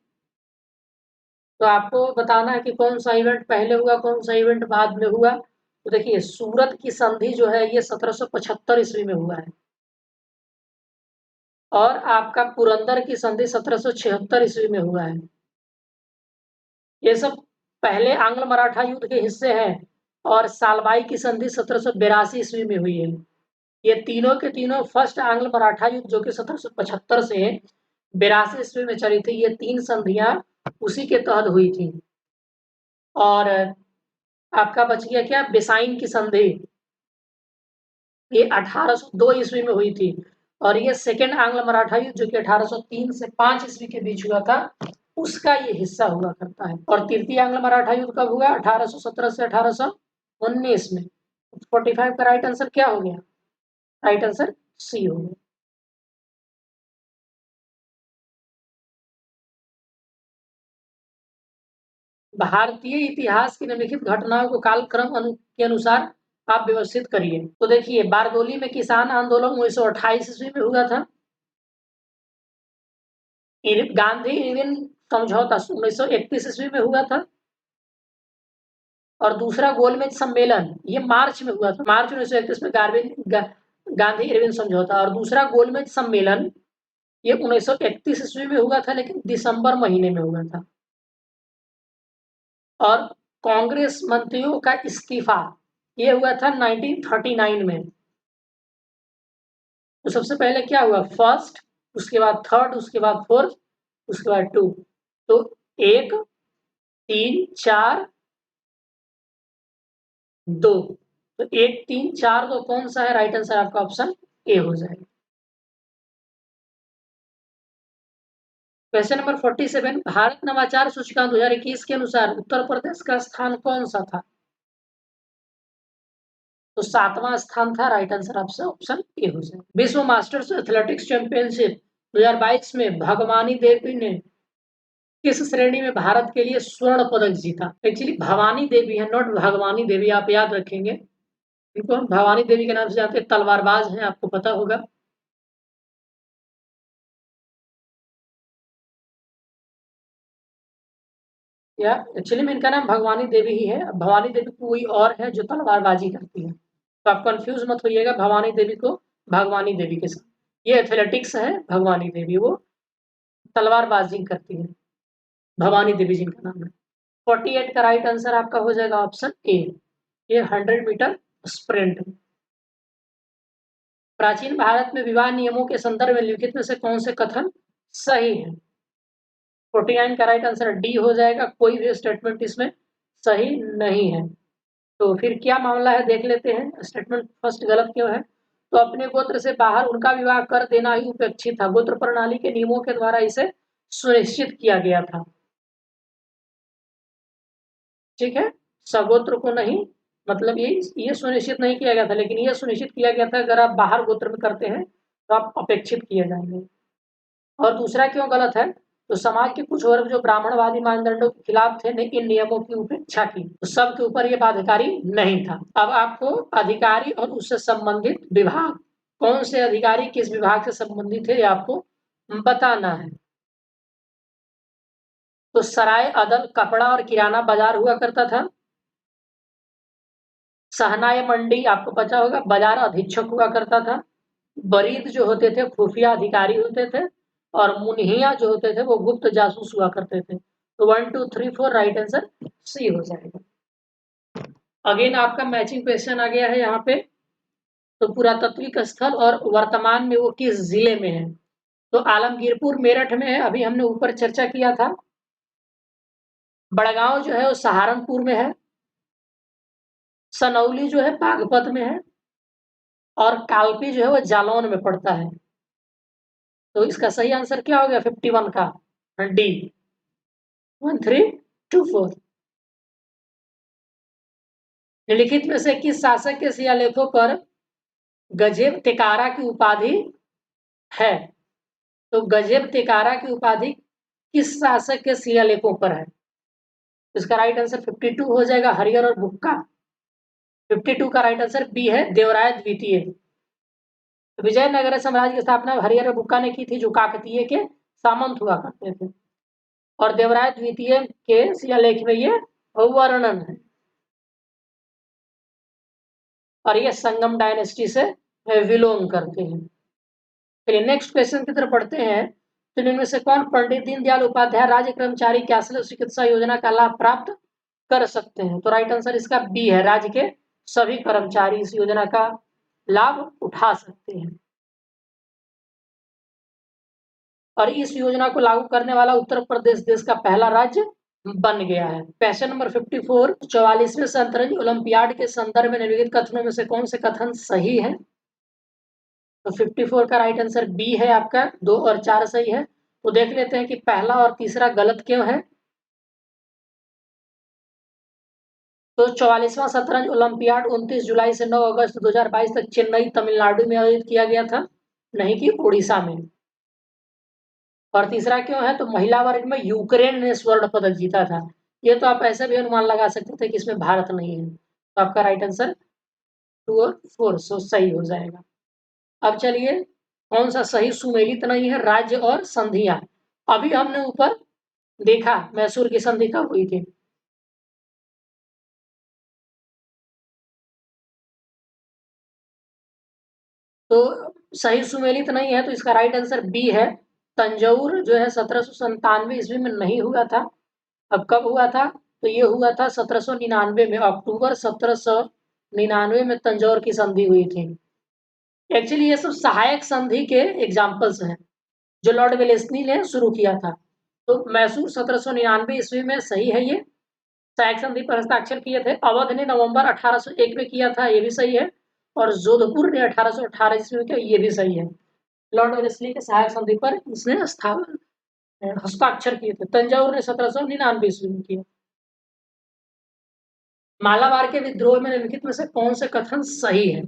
तो आपको बताना है कि कौन सा इवेंट पहले हुआ, कौन सा इवेंट बाद में हुआ। तो देखिए, सूरत की संधि जो है ये 1775 ईस्वी में हुआ है और आपका पुरंदर की संधि 1776 ईस्वी में हुआ है। ये सब पहले आंग्ल मराठा युद्ध के हिस्से हैं और सालबाई की संधि 1782 ईस्वी में हुई है। ये तीनों के तीनों फर्स्ट आंग्ल मराठा युद्ध जो कि 1775 से 82 ईस्वी में चली थी, ये तीन संधियां उसी के तहत हुई थी। और आपका बच गया क्या, बेसाइन की संधि, ये 1802 ईस्वी में हुई थी और ये सेकेंड आंग्ल मराठा युद्ध जो कि 1803 से 5 ईस्वी के बीच हुआ था, उसका ये हिस्सा हुआ करता है। और तृतीय आंग्ल मराठा युद्ध कब हुआ? 1817 से 1819 में। 45 का राइट आंसर क्या हो गया? राइट आंसर सी हो गया। भारतीय इतिहास की निम्नलिखित घटनाओं को कालक्रम के अनुसार आप व्यवस्थित करिए। तो देखिए, बारदोली में किसान आंदोलन 1928 ईस्वी में हुआ था। गांधी इरविन समझौता 1931 ईस्वी में हुआ था। और दूसरा गोलमेज सम्मेलन ये मार्च में हुआ था, मार्च 1931 में गांधी इरविन समझौता। और दूसरा गोलमेज सम्मेलन ये 1931 ईस्वी में हुआ था, लेकिन दिसंबर महीने में हुआ था। और कांग्रेस मंत्रियों का इस्तीफा ये हुआ था 1939 में। तो सबसे पहले क्या हुआ, फर्स्ट, उसके बाद थर्ड, उसके बाद फोर्थ, उसके बाद टू। तो 1, 3, 4, 2। तो 1, 3, 4, 2 कौन सा है? राइट आंसर आपका ऑप्शन ए हो जाएगा। Question number 47। भारत नवाचार सूचकांक 2021 के अनुसार उत्तर प्रदेश का स्थान कौन सा था? तो 7वां स्थान था। राइट आंसर आपसे ऑप्शन ए हो जाएगा। विश्व मास्टर्स एथलेटिक्स चैंपियनशिप 2022 में भगवानी देवी ने किस श्रेणी में भारत के लिए स्वर्ण पदक जीता? एक्चुअली भवानी देवी है, नॉट भगवानी देवी, आप याद रखेंगे। इनको हम भवानी देवी के नाम से जानते हैं, तलवारबाज हैं, आपको पता होगा। या एक्चुअली में इनका नाम भगवानी देवी ही है। भवानी देवी कोई और है जो तलवारबाजी करती है, तो आप कंफ्यूज मत होइएगा भवानी देवी को भगवानी देवी के साथ। ये एथलेटिक्स है भगवानी देवी, वो तलवारबाजी करती है, भवानी देवी जिनका नाम है। 48 का राइट आंसर आपका हो जाएगा ऑप्शन ए, ये 100 मीटर स्प्रिंट। प्राचीन भारत में विवाह नियमों के संदर्भ में लिखित में से कौन से कथन सही है? 49 का राइट आंसर डी हो जाएगा, कोई भी स्टेटमेंट इसमें सही नहीं है। तो फिर क्या मामला है देख लेते हैं, स्टेटमेंट फर्स्ट गलत क्यों है। तो अपने गोत्र से बाहर उनका विवाह कर देना ही उपेक्षित था। गोत्र प्रणाली के नियमों के द्वारा इसे सुनिश्चित किया गया था। ठीक है, सगोत्र को नहीं, मतलब ये सुनिश्चित नहीं किया गया था, लेकिन ये सुनिश्चित किया गया था अगर आप बाहर गोत्र में करते हैं तो आप अपेक्षित किए जाएंगे। और दूसरा क्यों गलत है, तो समाज के कुछ वर्ग जो ब्राह्मणवादी मानदंडों के खिलाफ थे ने इन नियमों की उपेक्षा की, तो सबके ऊपर ये बाध्यकारी नहीं था। अब आपको अधिकारी और उससे संबंधित विभाग, कौन से अधिकारी किस विभाग से संबंधित है, ये आपको बताना है। तो सराय अदल कपड़ा और किराना बाजार हुआ करता था। सहनाय मंडी आपको पता होगा बाजार अधीक्षक हुआ करता था। बरीद जो होते थे खुफिया अधिकारी होते थे, और मुनहिया जो होते थे वो गुप्त जासूस हुआ करते थे। तो 1 2 3 4 राइट आंसर सी हो जाएगा। अगेन आपका मैचिंग क्वेश्चन आ गया है यहाँ पे। तो पुरातात्विक स्थल और वर्तमान में वो किस जिले में है, तो आलमगीरपुर मेरठ में है, अभी हमने ऊपर चर्चा किया था। बड़गांव जो है वो सहारनपुर में है। सनौली जो है बागपत में है, और कालपी जो है वो जालौन में पड़ता है। तो इसका सही आंसर क्या हो गया 51 का, डी 1 3 2 4। निम्नलिखित में से किस शासक के शिलालेखों पर गजेब तिकारा की उपाधि है, तो गजेब तिकारा की उपाधि किस शासक के शिलालेखों पर है। इसका राइट आंसर 52 हो जाएगा, हरिहर और बुक्का। 52 का राइट आंसर बी है, देवराय द्वितीय। विजयनगर साम्राज्य की स्थापना हरिहर और बुक्का ने की थी, जो काकतीय के सामंत हुआ करते थे। और देवराय द्वितीय के शिलालेख में ये वर्णन है, और ये संगम डायनेस्टी से बिलोंग करते हैं। चलिए नेक्स्ट क्वेश्चन की तरफ बढ़ते हैं। तो इनमें से कौन पंडित दीनदयाल उपाध्याय राज्य कर्मचारी कैशलेस चिकित्सा योजना का लाभ प्राप्त कर सकते हैं, तो राइट आंसर इसका बी है, राज्य के सभी कर्मचारी इस योजना का लाभ उठा सकते हैं। और इस योजना को लागू करने वाला उत्तर प्रदेश देश का पहला राज्य बन गया है। क्वेश्चन नंबर 54, 44वें शतरंज ओलंपियाड के संदर्भ में निम्नलिखित कथनों में से कौन से कथन सही है, तो 54 का राइट आंसर बी है आपका, 2 और 4 सही है। तो देख लेते हैं कि पहला और तीसरा गलत क्यों है। तो 44वां शतरंज ओलंपियाड 29 जुलाई से 9 अगस्त 2022 तक चेन्नई तमिलनाडु में आयोजित किया गया था, नहीं कि उड़ीसा में। और तीसरा क्यों है, तो महिला वर्ग में यूक्रेन ने स्वर्ण पदक जीता था। ये तो आप ऐसे भी अनुमान लगा सकते थे कि इसमें भारत नहीं है, तो आपका राइट आंसर 2 और 4 सही हो जाएगा। अब चलिए कौन सा सही सुमेलित नहीं है, राज्य और संधियां। अभी हमने ऊपर देखा मैसूर की संधि कब हुई थी, तो सही सुमेलित नहीं है, तो इसका राइट आंसर बी है। तंजौर जो है 1797 ईस्वी में नहीं हुआ था। अब कब हुआ था, तो ये हुआ था 1799 में, अक्टूबर 1799 में तंजौर की संधि हुई थी। एक्चुअली ये सब सहायक संधि के एग्जाम्पल्स हैं जो लॉर्ड वेलेस्ली ने शुरू किया था। तो मैसूर 1799 ईस्वी में सही है, ये सहायक संधि पर हस्ताक्षर किए थे। अवध ने नवंबर 1801 में किया था, ये भी सही है। और जोधपुर ने 1818 ईस्वी में किया, ये भी सही है। लॉर्ड वेलेस्ली के सहायक संधि पर इसने हस्ताक्षर किए थे। तंजौर ने 1799 ईस्वी में किया। मालाबार के विद्रोह में निम्नलिखित में से कौन से कथन सही है,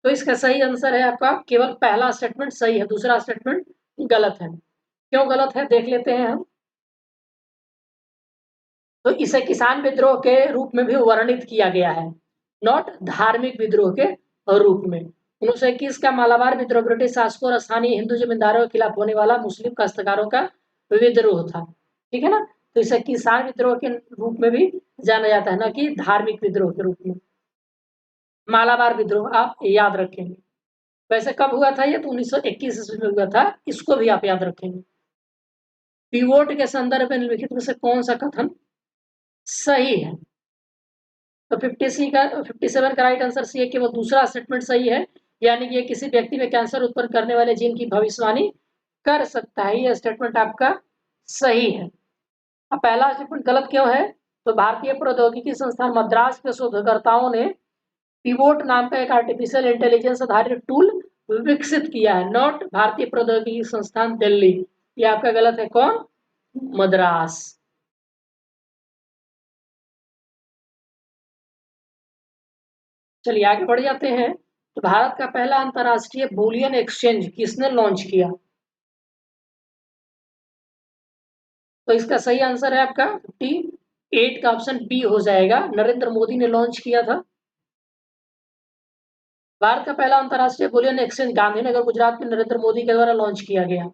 तो इसका सही आंसर है आपका केवल पहला स्टेटमेंट सही है, दूसरा स्टेटमेंट गलत है। क्यों गलत है देख लेते हैं हम। तो इसे किसान विद्रोह के रूप में भी वर्णित किया गया है, नॉट धार्मिक विद्रोह के रूप में। 1921 का मालाबार विद्रोह ब्रिटिश शासकों और स्थानीय हिंदू जमींदारों के खिलाफ होने वाला मुस्लिम काश्तकारों का विद्रोह था, ठीक है ना। तो इसे किसान विद्रोह के रूप में भी जाना जाता है, न कि धार्मिक विद्रोह के रूप में। मालाबार विद्रोह आप याद रखेंगे। वैसे कब हुआ था ये, तो 1921 ईस्वी में हुआ था, इसको भी आप याद रखेंगे। पिवोट के संदर्भ में निम्नलिखित में से कौन सा कथन सही है, तो 57 का राइट आंसर सी है, केवल दूसरा स्टेटमेंट सही है, यानी कि ये किसी व्यक्ति में कैंसर उत्पन्न करने वाले जीन की भविष्यवाणी कर सकता है, ये स्टेटमेंट आपका सही है। अब पहला स्टेटमेंट गलत क्यों है, तो भारतीय प्रौद्योगिकी संस्थान मद्रास के शोधकर्ताओं ने पिवोट नाम का एक आर्टिफिशियल इंटेलिजेंस आधारित टूल विकसित किया है। नॉट भारतीय प्रौद्योगिकी संस्थान दिल्ली, ये आपका गलत है। कौन? मद्रास। चलिए आगे बढ़ जाते हैं। तो भारत का पहला अंतरराष्ट्रीय बुलियन एक्सचेंज किसने लॉन्च किया? तो इसका सही आंसर है आपका 58 का ऑप्शन बी हो जाएगा, नरेंद्र मोदी ने लॉन्च किया था। भारत का पहला अंतरराष्ट्रीय बुलियन एक्सचेंज गांधीनगर गुजरात में नरेंद्र मोदी के द्वारा लॉन्च किया गया।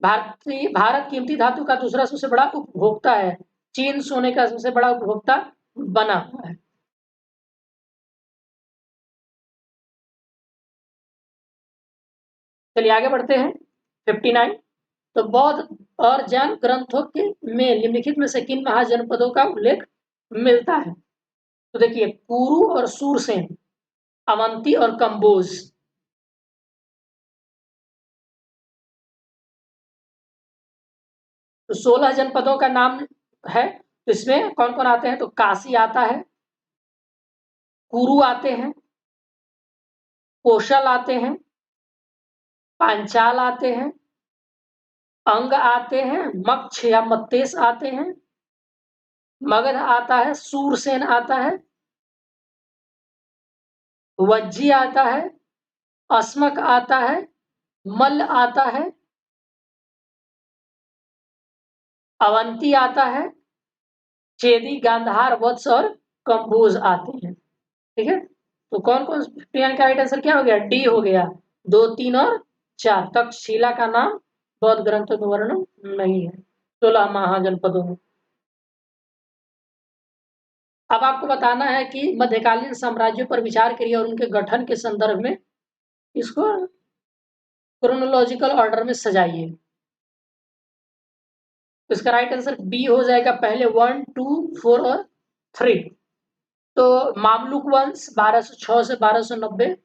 भारत कीमती धातु का दूसरा सबसे बड़ा उपभोक्ता है। चीन सोने का सबसे बड़ा उपभोक्ता बना हुआ है। चलिए आगे बढ़ते हैं। 59। तो बौद्ध और जैन ग्रंथों के में निम्नलिखित में से किन महाजनपदों का उल्लेख मिलता है? तो देखिए, कुरु और सूरसेन, अवंती और कंबोज। तो 16 जनपदों का नाम है। तो इसमें कौन कौन आते हैं? तो काशी आता है, कुरु आते हैं, कौशल आते हैं, पांचाल आते हैं, अंग आते हैं, मक्ष या मत्तेश आते हैं, मगध आता है, सूरसेन आता है, वज्जी आता है, अस्मक आता है, मल्ल आता है, अवंती आता है, चेदी, गांधार, वत्स और कंबोज आते हैं। ठीक है, तो कौन कौन 59 का राइट आंसर क्या हो गया? डी हो गया। 2, 3 और 4। तक्षशिला का नाम बौद्ध ग्रंथों में वर्णन नहीं है 16 महाजनपदों में। अब आपको बताना है कि मध्यकालीन साम्राज्यों पर विचार करिए और उनके गठन के संदर्भ में इसको क्रोनोलॉजिकल ऑर्डर में सजाइए। तो इसका राइट आंसर बी हो जाएगा, पहले 1, 2, 4 और 3। तो मामलुक वंश 1206 से 1290,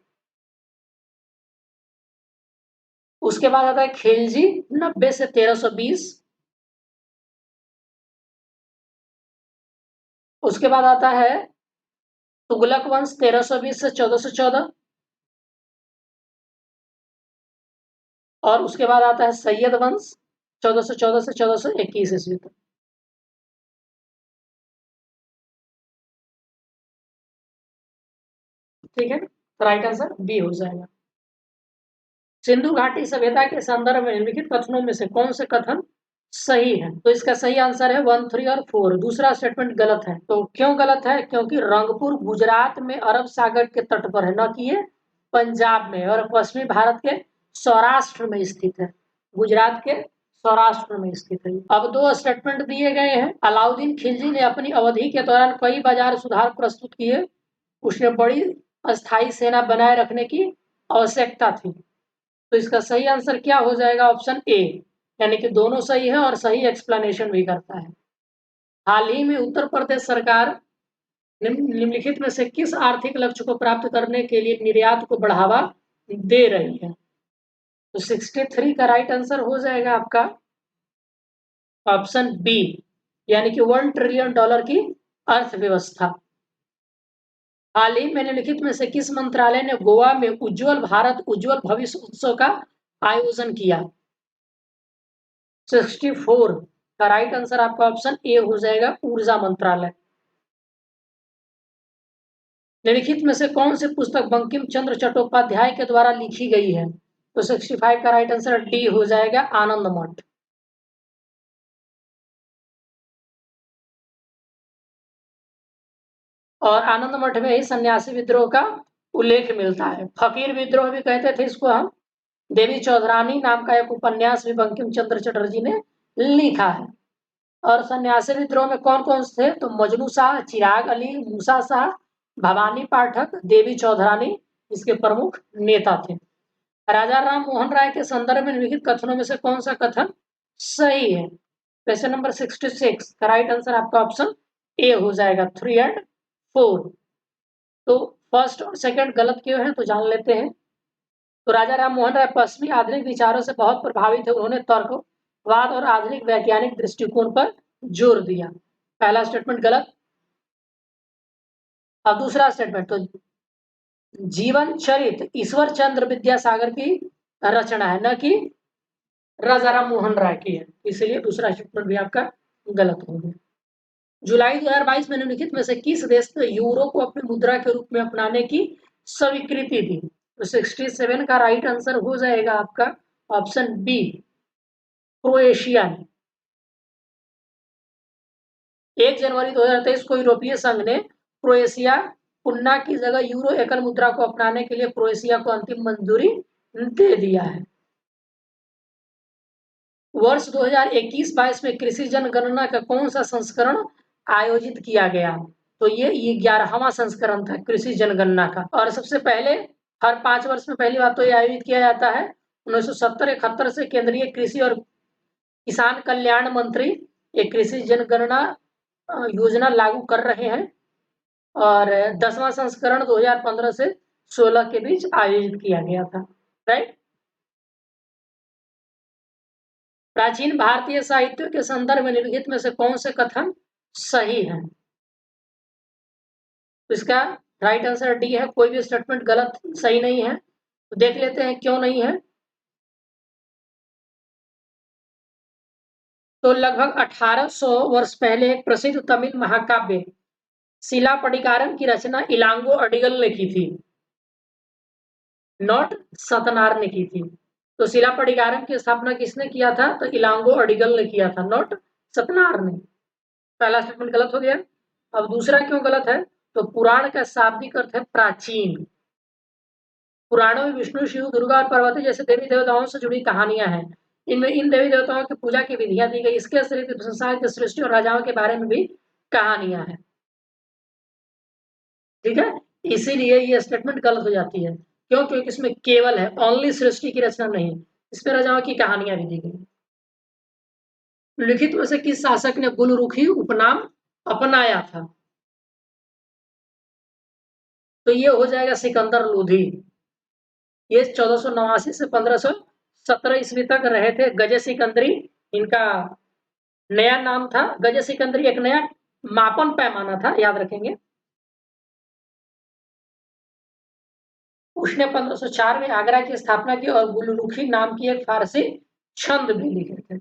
उसके बाद आता है खिलजी 90 से 1320, उसके बाद आता है तुगलक वंश 1320 से 1414, और उसके बाद आता है सैयद वंश 1414 से 1421 ईस्वी तक। ठीक है, तो राइट आंसर बी हो जाएगा। सिंधु घाटी सभ्यता के संदर्भ में निम्नलिखित कथनों में से कौन से कथन सही है? तो इसका सही आंसर है 1, 3 और 4। दूसरा स्टेटमेंट गलत है। तो क्यों गलत है? क्योंकि रंगपुर गुजरात में अरब सागर के तट पर है, न कि ये पंजाब में, और पश्चिमी भारत के सौराष्ट्र में स्थित है। गुजरात के सौराष्ट्र में स्थित है। अब 2 स्टेटमेंट दिए गए हैं। अलाउद्दीन खिलजी ने अपनी अवधि के दौरान कई बाजार सुधार प्रस्तुत किए। उसने बड़ी अस्थायी सेना बनाए रखने की आवश्यकता थी। तो इसका सही आंसर क्या हो जाएगा? ऑप्शन ए, यानी कि दोनों सही है और सही एक्सप्लेनेशन भी करता है। हाल ही में उत्तर प्रदेश सरकार निम्नलिखित में से किस आर्थिक लक्ष्य को प्राप्त करने के लिए निर्यात को बढ़ावा दे रही है? तो 63 का राइट आंसर हो जाएगा आपका ऑप्शन बी, यानी कि $1 ट्रिलियन की अर्थव्यवस्था। हाल ही में निम्नलिखित में से किस मंत्रालय ने गोवा में उज्जवल भारत उज्जवल भविष्य उत्सव का आयोजन किया? 64 का राइट आंसर आपका ऑप्शन ए हो जाएगा, ऊर्जा मंत्रालय। निम्नलिखित में से कौन सी पुस्तक बंकिम चंद्र चट्टोपाध्याय के द्वारा लिखी गई है? तो 65 का राइट आंसर डी हो जाएगा, आनंद मठ। और आनंद मठ में ही सन्यासी विद्रोह का उल्लेख मिलता है। फकीर विद्रोह भी कहते थे इसको हम। देवी चौधरानी नाम का एक उपन्यास भी बंकिम चंद्र चटर्जी ने लिखा है। और सन्यासी विद्रोह में कौन कौन थे? तो मजनू शाह, चिराग अली, मूसा शाह, भवानी पाठक, देवी चौधरानी इसके प्रमुख नेता थे। राजा राम मोहन राय के संदर्भ में निम्नलिखित कथनों में से कौन सा कथन सही है? क्वेश्चन नंबर 66 का राइट आंसर आपका ऑप्शन ए हो जाएगा, 3 और 4। तो फर्स्ट और सेकंड गलत क्यों है तो जान लेते हैं। तो राजा राम मोहन राय पश्चिमी आधुनिक विचारों से बहुत प्रभावित थे। उन्होंने तर्कवाद और आधुनिक वैज्ञानिक दृष्टिकोण पर जोर दिया। पहला स्टेटमेंट गलत। अब दूसरा स्टेटमेंट, तो जीवन चरित ईश्वर चंद्र विद्यासागर की रचना है, न कि राजा राम मोहन राय की है, इसलिए दूसरा स्टेटमेंट भी आपका गलत हो गया। जुलाई 2022 में निम्नलिखित में से किस देश ने यूरो को अपनी मुद्रा के रूप में अपनाने की स्वीकृति दी? तो 67 का राइट आंसर हो जाएगा आपका ऑप्शन बी, क्रोएशिया ने। 1 जनवरी 2023 को यूरोपीय संघ ने क्रोएशिया पुन्ना की जगह यूरो एकल मुद्रा को अपनाने के लिए क्रोएशिया को अंतिम मंजूरी दे दिया है। वर्ष 2021-22 में कृषि जनगणना का कौन सा संस्करण आयोजित किया गया? तो ये 11वां संस्करण था कृषि जनगणना का। और सबसे पहले हर 5 वर्ष में पहली बात तो ये आयोजित किया जाता है। 1970-71 से केंद्रीय कृषि और किसान कल्याण मंत्री एक कृषि जनगणना योजना लागू कर रहे हैं, और 10वां संस्करण 2015 से 16 के बीच आयोजित किया गया था। राइट। प्राचीन भारतीय साहित्य के संदर्भ में निम्नलिखित में से कौन से कथन सही है? तो इसका राइट आंसर डी है, कोई भी स्टेटमेंट गलत सही नहीं है। तो देख लेते हैं क्यों नहीं है। तो लगभग 1800 वर्ष पहले एक प्रसिद्ध तमिल महाकाव्य शिलापडिगारम की रचना इलांगो अडिगल ने की थी, नॉट सतनार ने की थी। तो शिलापडिगारम की स्थापना किसने किया था? तो इलांगो अडिगल ने किया था, नॉट सतनार ने। पहला स्टेटमेंट गलत हो गया। अब दूसरा क्यों गलत है? तो पुराण का शाब्दिक अर्थ है प्राचीन। पुराणों में विष्णु, शिव, दुर्गा और पार्वती जैसे देवी देवताओं से जुड़ी कहानियां हैं। इनमें इन देवी देवताओं की पूजा की विधियां दी गई। इसके अतिरिक्त संसार की सृष्टि और राजाओं के बारे में भी कहानियां हैं। ठीक है, इसीलिए ये स्टेटमेंट गलत हो जाती है। क्यों? क्योंकि इसमें केवल है, ओनली सृष्टि की रचना नहीं, इसमें राजाओं की कहानियां भी दी गई। लिखित में से किस शासक ने गुलरुखी उपनाम अपनाया था? तो ये हो जाएगा सिकंदर लोधी। ये 1489 से 1517 ईस्वी तक रहे थे। गजे सिकंदरी इनका नया नाम था। गजे सिकंदरी एक नया मापन पैमाना था, याद रखेंगे। उसने 1504 में आगरा की स्थापना की और गुलरुखी नाम की एक फारसी छंद भी लिखे थे।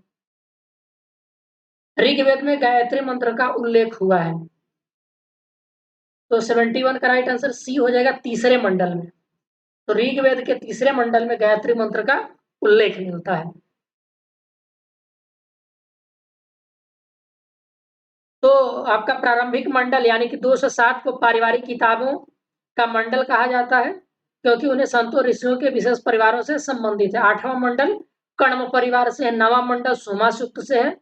ऋग्वेद में गायत्री मंत्र का उल्लेख हुआ है। तो 71 का राइट आंसर सी हो जाएगा, तीसरे मंडल में। तो ऋग्वेद के तीसरे मंडल में गायत्री मंत्र का उल्लेख मिलता है। तो आपका प्रारंभिक मंडल यानी कि 2 से 7 को पारिवारिक किताबों का मंडल कहा जाता है, क्योंकि उन्हें संतों ऋषियों के विशेष परिवारों से संबंधित है। 8वां मंडल कण्व परिवार से है। 9वां मंडल सोमा सूक्त से है।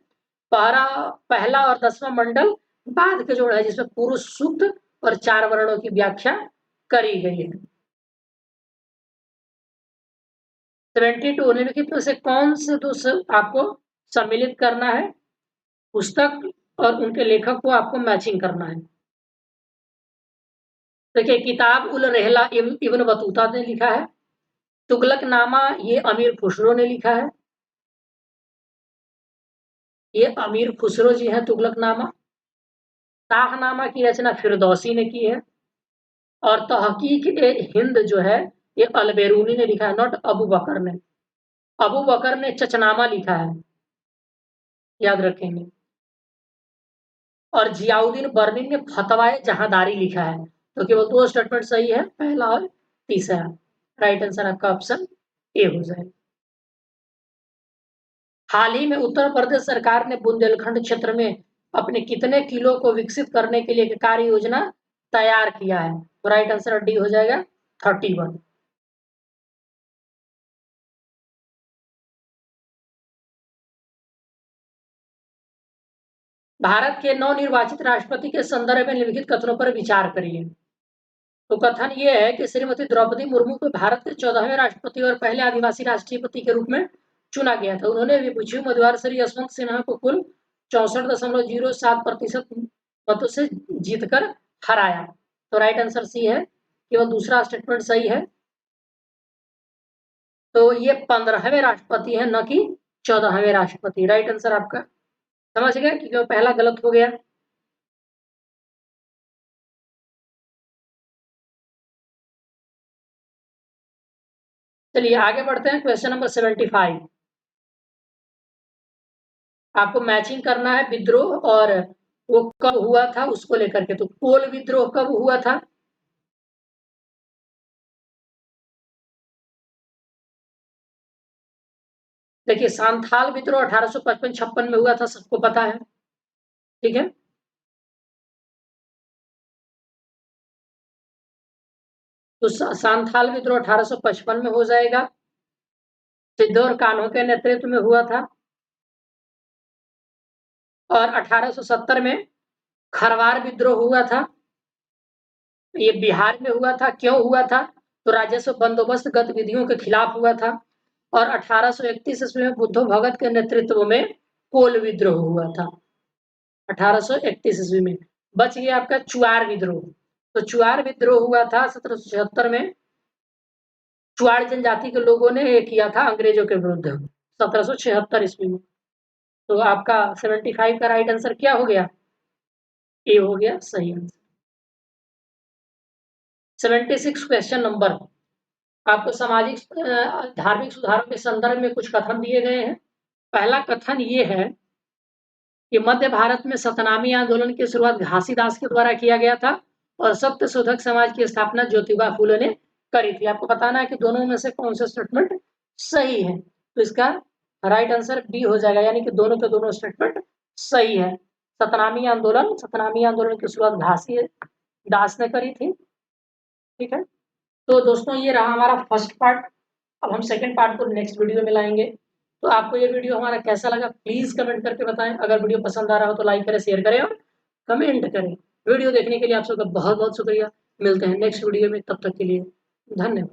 पहला और 10वां मंडल बाद के जोड़ है, जिसमें पुरुष सूक्त और 4 वर्णों की व्याख्या करी गई है। 72 निम्नलिखित में से कौन से दो आपको सम्मिलित करना है? पुस्तक और उनके लेखक को आपको मैचिंग करना है। देखिए, किताब उल रहला इब्न बतूता ने लिखा है। तुगलकनामा ये अमीर खुसरो ने लिखा है। ये अमीर खुसरो जी हैं तुगलकनामा। शाहनामा की रचना फिरदौसी ने की है। और तहकीक ए हिंद जो है ये अलबेरूनी ने लिखा है, नॉट अबू बकर ने। अबू बकर ने चचनामा लिखा है, याद रखेंगे। और जियाउद्दीन बर्नी ने फतवाए जहांदारी लिखा है। तो केवल 2 स्टेटमेंट सही है, पहला और तीसरा। राइट आंसर आपका ऑप्शन ए हो जाएगा। हाल ही में उत्तर प्रदेश सरकार ने बुंदेलखंड क्षेत्र में अपने कितने किलो को विकसित करने के लिए एक कार्य योजना तैयार किया है? तो राइट आंसर डी हो जाएगा, 31। भारत के नवनिर्वाचित राष्ट्रपति के संदर्भ में निम्नलिखित कथनों पर विचार करिए। तो कथन ये है कि श्रीमती द्रौपदी मुर्मू को भारत के 14वें राष्ट्रपति और पहले आदिवासी राष्ट्रपति के रूप में चुना गया था। उन्होंने विभूषी उम्मीदवार श्री यशवंत सिन्हा को कुल 64.07% मतों से जीतकर हराया। तो राइट आंसर सी है, केवल दूसरा स्टेटमेंट सही है। तो ये 15वें राष्ट्रपति है, न कि 14वें राष्ट्रपति। राइट आंसर आपका समझ गए, क्योंकि पहला गलत हो गया। चलिए आगे बढ़ते हैं। Question number 75। आपको मैचिंग करना है विद्रोह और वो कब हुआ था उसको लेकर के। तो कोल विद्रोह कब हुआ था? देखिए सांथाल विद्रोह 1855-56 में हुआ था, सबको पता है। ठीक है, तो सांथाल विद्रोह 1855 में हो जाएगा। सिद्धू और कान्हो के नेतृत्व में हुआ था। और 1870 में खरवार विद्रोह हुआ था। ये बिहार में हुआ था। क्यों हुआ था? तो राजस्व बंदोबस्त गतिविधियों के खिलाफ हुआ था। और 1831 ईस्वी में बुद्धो भगत के नेतृत्व में कोल विद्रोह हुआ था। 1831 ईस्वी में। बच गया आपका चुआर विद्रोह। तो चुआर विद्रोह हुआ था 1776 में। चुआर जनजाति के लोगों ने ये किया था अंग्रेजों के विरुद्ध 1776 ईस्वी में। तो आपका 75 का राइट आंसर क्या हो गया? ए हो गया सही आंसर। 76 question number. आपको सामाजिक धार्मिक सुधारों के संदर्भ में कुछ कथन दिए गए हैं। पहला कथन ये है कि मध्य भारत में सतनामी आंदोलन की शुरुआत घासीदास के द्वारा किया गया था और सत्य शोधक समाज की स्थापना ज्योतिबा फूले ने करी थी। आपको बताना है कि दोनों में से कौन सा स्टेटमेंट सही है। तो इसका राइट आंसर बी हो जाएगा, यानी कि दोनों के दोनों स्टेटमेंट सही है। सतनामी आंदोलन की शुरुआत घासी दास ने करी थी। ठीक है, तो दोस्तों ये रहा हमारा फर्स्ट पार्ट। अब हम सेकंड पार्ट को नेक्स्ट वीडियो में लाएंगे। तो आपको ये वीडियो हमारा कैसा लगा प्लीज कमेंट करके बताएं। अगर वीडियो पसंद आ रहा हो तो लाइक करें, शेयर करें और कमेंट करें। वीडियो देखने के लिए आप सबका बहुत बहुत शुक्रिया। मिलते हैं नेक्स्ट वीडियो में, तब तक के लिए धन्यवाद।